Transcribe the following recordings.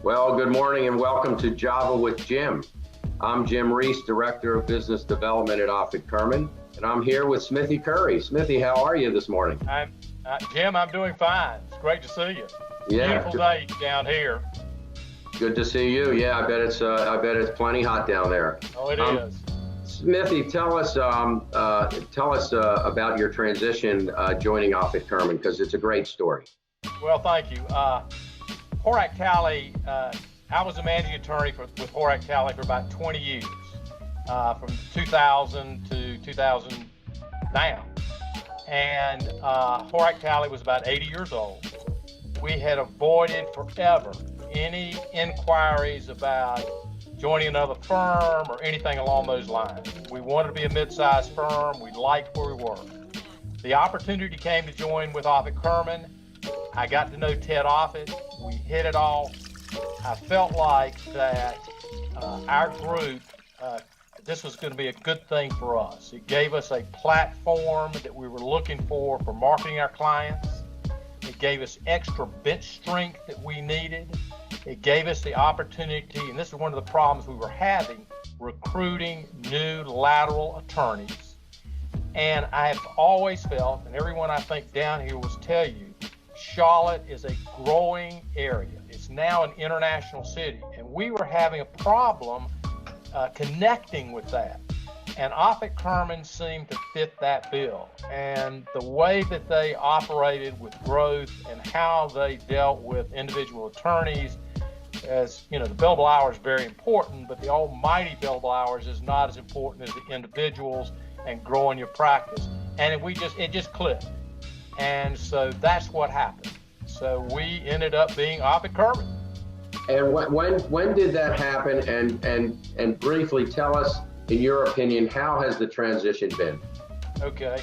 Well, good morning and welcome to Java with Jim. I'm Jim Reese, Director of Business Development at Offit Kurman, and I'm here with Smithy Curry. Smithy, how are you this morning? Jim, I'm doing fine. It's great to see you. Yeah, beautiful day down here. Good to see you. Yeah, I bet it's plenty hot down there. Oh, it is. Smithy, tell us about your transition joining Offit Kurman, because it's a great story. Well, thank you. Horack Talley, I was a managing attorney with Horack Talley for about 20 years, from 2000 to 2000 now. And Horack Talley was about 80 years old. We had avoided forever any inquiries about joining another firm or anything along those lines. We wanted to be a mid-sized firm. We liked where we were. The opportunity came to join with Offit Kurman. I got to know Ted Offit. We hit it off. I felt like that our group, this was going to be a good thing for us. It gave us a platform that we were looking for marketing our clients. It gave us extra bench strength that we needed. It gave us the opportunity, and this is one of the problems we were having, recruiting new lateral attorneys. And I have always felt, and everyone I think down here will tell you, Charlotte is a growing area. It's now an international city, and we were having a problem connecting with that. And Offit Kurman seemed to fit that bill. And the way that they operated with growth and how they dealt with individual attorneys, as you know, the billable hour is very important, but the almighty billable hours is not as important as the individuals and growing your practice. And it just clicked. And so that's what happened. So we ended up being Offit Kurman. And when did that happen? And briefly tell us, in your opinion, how has the transition been? Okay.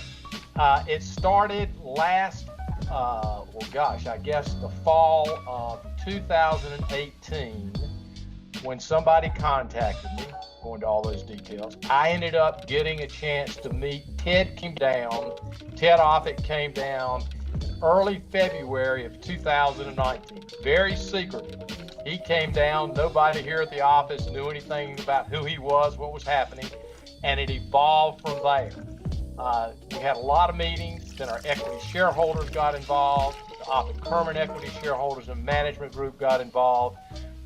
It started last, I guess the fall of 2018 when somebody contacted me, going to all those details. I ended up getting a chance to meet Ted Offit came down early February of 2019, very secretive. He came down, nobody here at the office knew anything about who he was, what was happening, and it evolved from there. We had a lot of meetings, then our equity shareholders got involved, the Offit Kurman equity shareholders and management group got involved,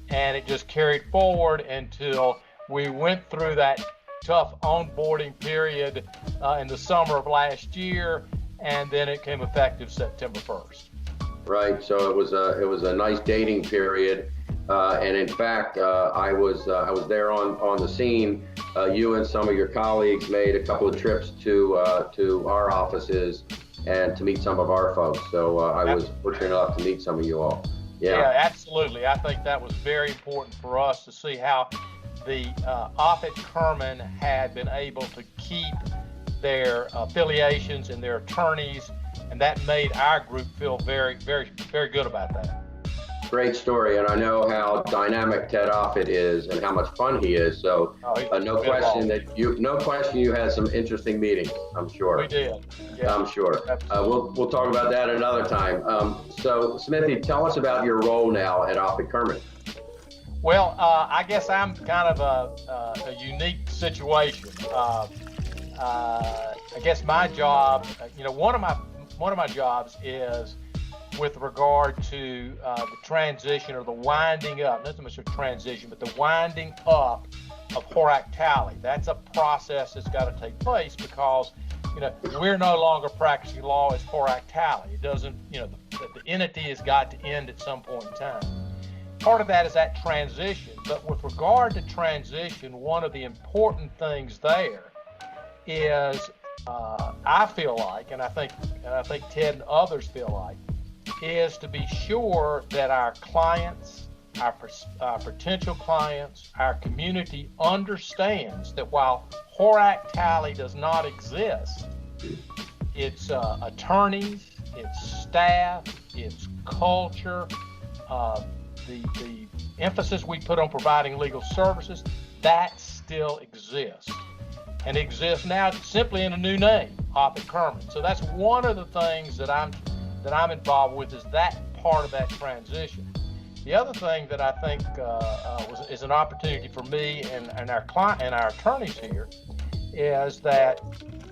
and it just carried forward until we went through that tough onboarding period in the summer of last year, and then it came effective September 1st. Right. So it was a nice dating period, and in fact, I was there on the scene. You and some of your colleagues made a couple of trips to our offices and to meet some of our folks. So I was fortunate enough to meet some of you all. Yeah, absolutely. I think that was very important for us to see how the Offit Kurman had been able to keep their affiliations and their attorneys, and that made our group feel very, very, very good about that. Great story, and I know how dynamic Ted Offit is and how much fun he is. So no question you had some interesting meetings. I'm sure. We did. Yeah. I'm sure. We'll talk about that another time. So Smithy, tell us about your role now at Offit Kurman. Well, I guess I'm kind of a unique situation. I guess my job, one of my jobs is with regard to the transition or the winding up, not so much a transition, but the winding up of Horack Talley. That's a process that's got to take place because, we're no longer practicing law as Horack Talley. It doesn't, the entity has got to end at some point in time. Part of that is that transition, but with regard to transition, one of the important things there is, I feel like, and I think Ted and others feel like, is to be sure that our clients, our potential clients, our community understands that while Horack Talley does not exist, its attorneys, its staff, its culture, the emphasis we put on providing legal services, that still exists. And exists now simply in a new name, Offit Kurman. So that's one of the things that I'm involved with, is that part of that transition. The other thing that I think is an opportunity for me and our client and our attorneys here is that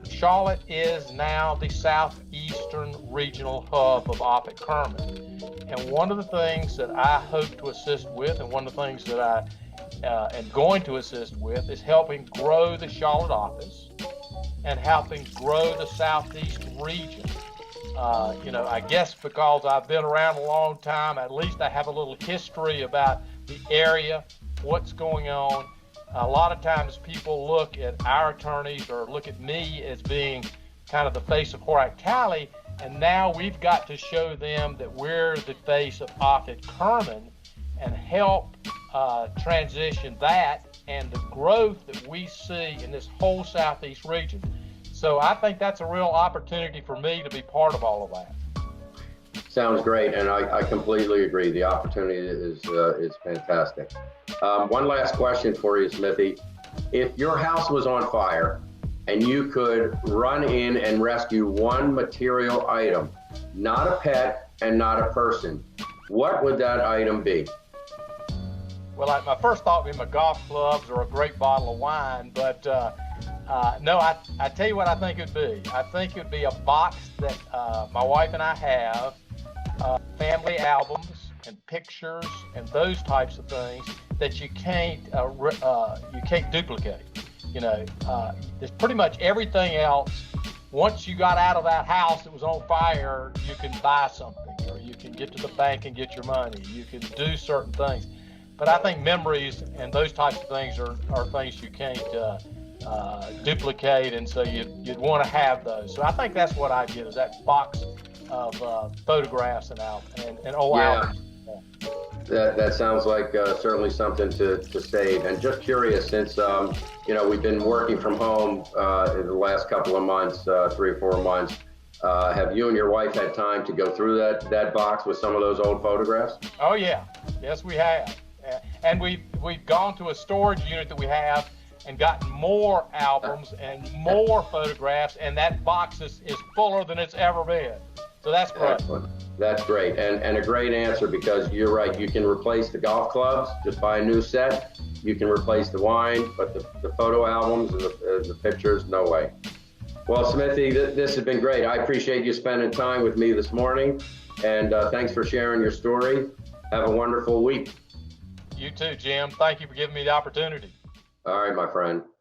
Charlotte is now the southeastern regional hub of Offit Kurman. And one of the things that I hope to assist with, and one of the things that I am going to assist with, is helping grow the Charlotte office and helping grow the southeast region. I guess because I've been around a long time, at least I have a little history about the area, what's going on. A lot of times people look at our attorneys or look at me as being kind of the face of Horack Talley, and now we've got to show them that we're the face of Offit Kurman and help transition that and the growth that we see in this whole southeast region. So I think that's a real opportunity for me to be part of all of that. Sounds great, and I completely agree. The opportunity is fantastic. One last question for you, Smithy. If your house was on fire and you could run in and rescue one material item, not a pet and not a person, what would that item be? Well, my first thought would be my golf clubs or a great bottle of wine, but no, I tell you what I think it would be. I think it would be a box that my wife and I have, family albums and pictures and those types of things that you can't duplicate. There's pretty much everything else. Once you got out of that house that was on fire, you can buy something, or you can get to the bank and get your money. You can do certain things. But I think memories and those types of things are things you can't duplicate, and so you'd want to have those. So I think that's what I get, is that box of photographs and old albums. That sounds like certainly something to save. And just curious, since we've been working from home in the last couple of months, 3 or 4 months, have you and your wife had time to go through that box with some of those old photographs? Oh yeah, yes we have, and we've gone to a storage unit that we have and gotten more albums and more photographs, and that box is fuller than it's ever been. So that's great. Excellent. That's great, and a great answer, because you're right. You can replace the golf clubs, just buy a new set. You can replace the wine, but the photo albums and the pictures, no way. Well, Smithy, this has been great. I appreciate you spending time with me this morning, and thanks for sharing your story. Have a wonderful week. You too, Jim. Thank you for giving me the opportunity. All right, my friend.